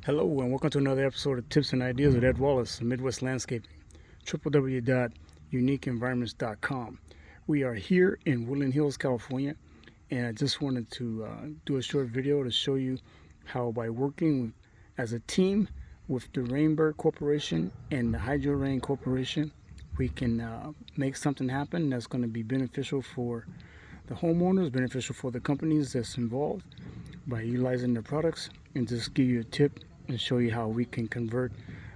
Hello and welcome to another episode of Tips and Ideas with Ed Wallace, Midwest Landscaping, www.uniqueenvironments.com. We are here in Woodland Hills, California, and I just wanted to do a short video to show you how by working as a team with the Rainbird Corporation and the HydroRain Corporation, we can make something happen that's going to be beneficial for the homeowners, beneficial for the companies that's involved by utilizing their products, and just give you a tip and show you how we can convert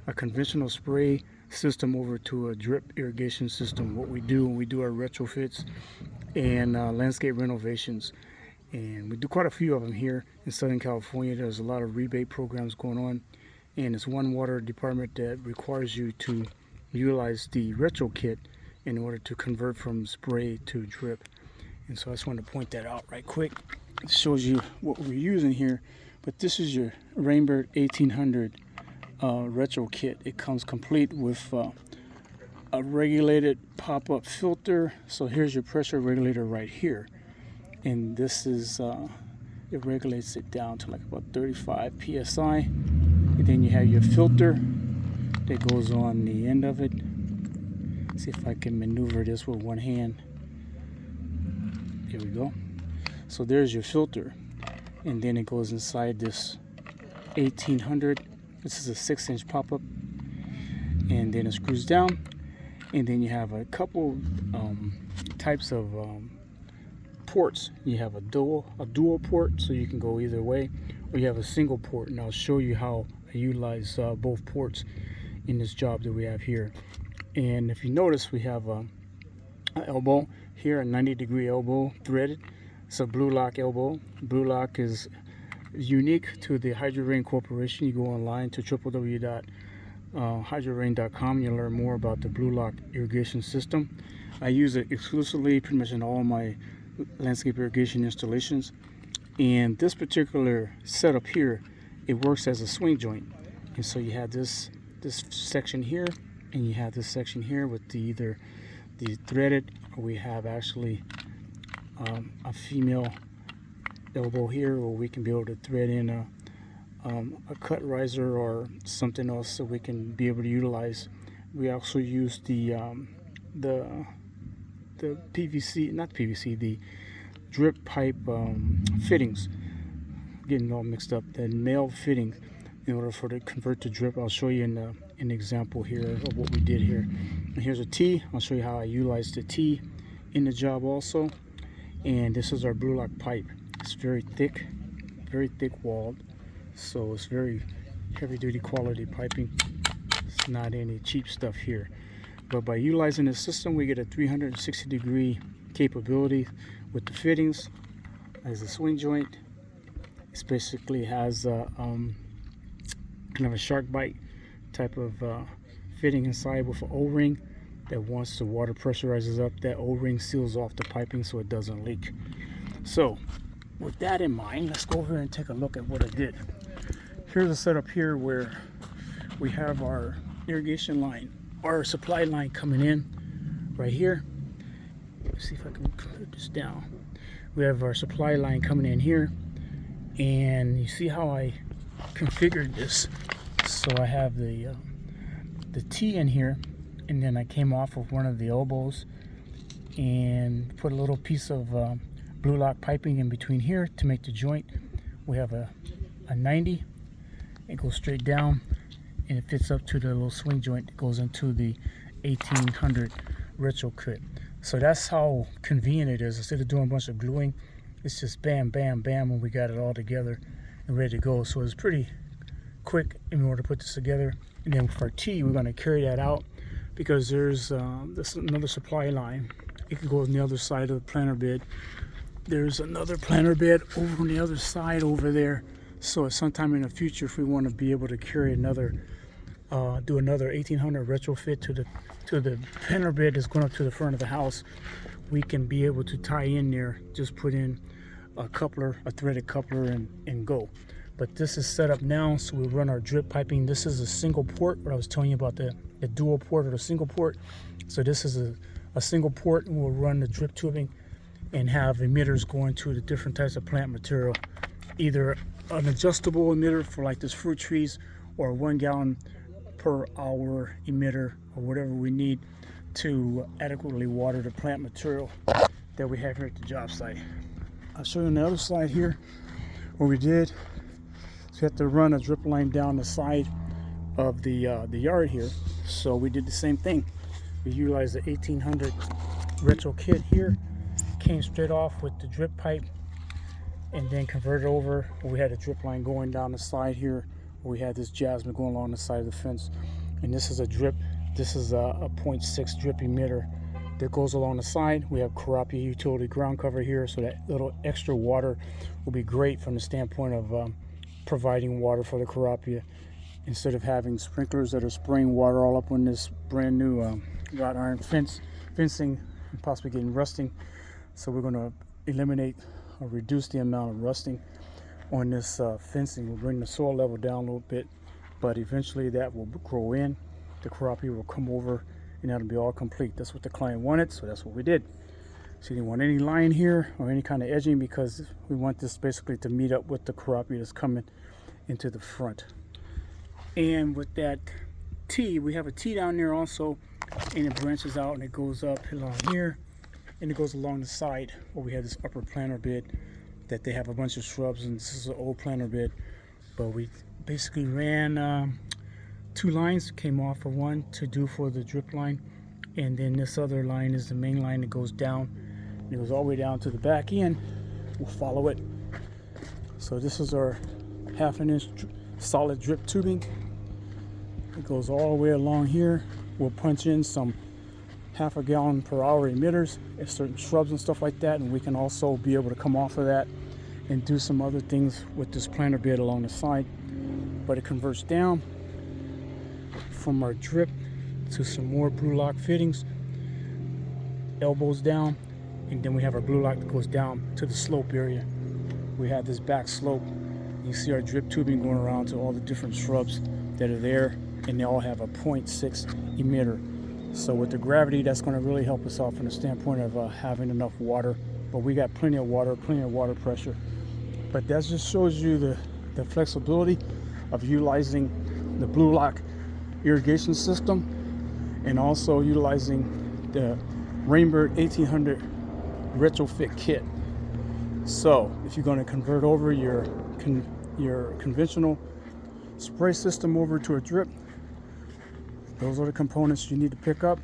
a conventional spray system over to a drip irrigation system. What we do when we do our retrofits and landscape renovations, and we do quite a few of them here in Southern California. There's a lot of rebate programs going on, and it's one water department that requires you to utilize the retro kit in order to convert from spray to drip. And so I just wanted to point that out right quick. It shows you what we're using here. But this is your Rainbird 1800 retro kit. It comes complete with a regulated pop-up filter. So here's your pressure regulator right here, and this is it regulates it down to like about 35 psi. And then you have your filter that goes on the end of it. See if I can maneuver this with one hand. There we go. So there's your filter. And then it goes inside this 1800. This is a 6-inch pop-up, and then it screws down. And then you have a couple types of ports. You have a dual port, so you can go either way, or you have a single port. And I'll show you how I utilize both ports in this job that we have here. And if you notice, we have an elbow here, a 90-degree elbow threaded. It's a Blu-Lock elbow. Blu-Lock is unique to the HydroRain Corporation. You go online to www.hydrorain.com. You'll learn more about the Blu-Lock irrigation system. I use it exclusively pretty much in all my landscape irrigation installations. And this particular setup here, it works as a swing joint. And so you have this section here, and you have this section here with either the threaded, or we have actually a female elbow here, or we can be able to thread in a cut riser or something else so we can be able to utilize. We also use the PVC, not PVC, the drip pipe fittings. Getting all mixed up. The male fittings in order for it to convert to drip. I'll show you an example here of what we did here. And here's a T. I'll show you how I utilize the T in the job also. And this is our Blu-Lock pipe. It's very thick walled, so it's very heavy-duty quality piping. It's not any cheap stuff here. But by utilizing this system, we get a 360-degree capability with the fittings as a swing joint. It basically has kind of a shark bite type of fitting inside with an O-ring. That once the water pressurizes up, that O-ring seals off the piping so it doesn't leak. So with that in mind, let's go over and take a look at what I did. Here's a setup here where we have our irrigation line, our supply line coming in right here. Let's see if I can put this down. We have our supply line coming in here, and you see how I configured this. So I have the T in here, and then I came off of one of the elbows and put a little piece of Blu-Lock piping in between here to make the joint. We have a 90. It goes straight down, and it fits up to the little swing joint that goes into the 1800 retro kit. So that's how convenient it is. Instead of doing a bunch of gluing, it's just bam, bam, bam, and we got it all together and ready to go. So it's pretty quick in order to put this together. And then for our T, we're going to carry that out, because there's another supply line. It can go on the other side of the planter bed. There's another planter bed over on the other side over there. So at some time in the future, if we want to be able to carry another, do another 1800 retrofit to the planter bed that's going up to the front of the house, we can be able to tie in there, just put in a coupler, a threaded coupler, and go. But this is set up now, so we run our drip piping. This is a single port, what I was telling you about the dual port or the single port. So this is a single port, and we'll run the drip tubing and have emitters going to the different types of plant material, either an adjustable emitter for like this fruit trees, or 1 gallon per hour emitter, or whatever we need to adequately water the plant material that we have here at the job site. I'll show you on the other side here what we did. So we have to run a drip line down the side of the yard here. So we did the same thing. We utilized the 1800 retro kit here, came straight off with the drip pipe, and then converted over. We had a drip line going down the side here. We had this jasmine going along the side of the fence, and this is a drip. This is a 0.6 drip emitter that goes along the side. We have Carapia utility ground cover here, so that little extra water will be great from the standpoint of providing water for the Carapia, instead of having sprinklers that are spraying water all up on this brand new wrought iron fencing and possibly getting rusting. So we're going to eliminate or reduce the amount of rusting on this fencing. We'll bring the soil level down a little bit, but eventually that will grow in. The Carapia will come over, and that'll be all complete. That's what the client wanted, so that's what we did. So you didn't want any line here or any kind of edging, because we want this basically to meet up with the Carapia that's coming into the front. And with that T, we have a T down there also, and it branches out and it goes up along here, and it goes along the side where we have this upper planter bed that they have a bunch of shrubs, and this is an old planter bed. But we basically ran 2 lines, came off of one to do for the drip line, and then this other line is the main line that goes down, and it goes all the way down to the back end. We'll follow it. So this is our 1/2 inch solid drip tubing. It goes all the way along here. We'll punch in some 1/2 gallon per hour emitters at certain shrubs and stuff like that, and we can also be able to come off of that and do some other things with this planter bed along the side. But it converts down from our drip to some more Blu-Lock fittings, elbows down, and then we have our Blu-Lock that goes down to the slope area. We have this back slope. You see our drip tubing going around to all the different shrubs that are there, and they all have a 0.6 emitter. So with the gravity, that's going to really help us out from the standpoint of having enough water. But we got plenty of water pressure. But that just shows you the flexibility of utilizing the Blu-Lock irrigation system, and also utilizing the Rainbird 1800 retrofit kit. So if you're going to convert over your conventional spray system over to a drip, those are the components you need to pick up.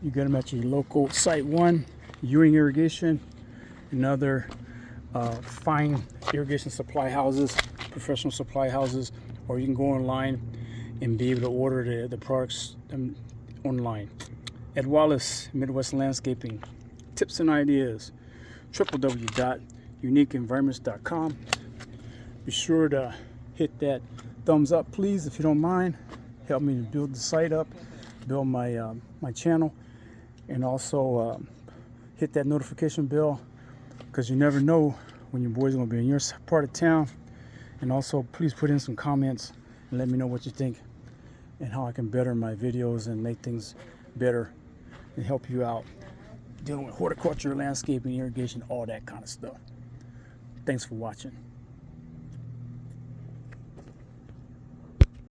You get them at your local Site 1, Ewing Irrigation, and other fine irrigation supply houses, professional supply houses, or you can go online and be able to order the products online. At Wallace, Midwest Landscaping, tips and ideas, www.uniqueenvironments.com. Be sure to hit that thumbs up, please, if you don't mind. Help me to build the site up, build my my channel, and also hit that notification bell, because you never know when your boy's going to be in your part of town. And also, please put in some comments and let me know what you think and how I can better my videos and make things better and help you out dealing with horticulture, landscaping, irrigation, all that kind of stuff. Thanks for watching.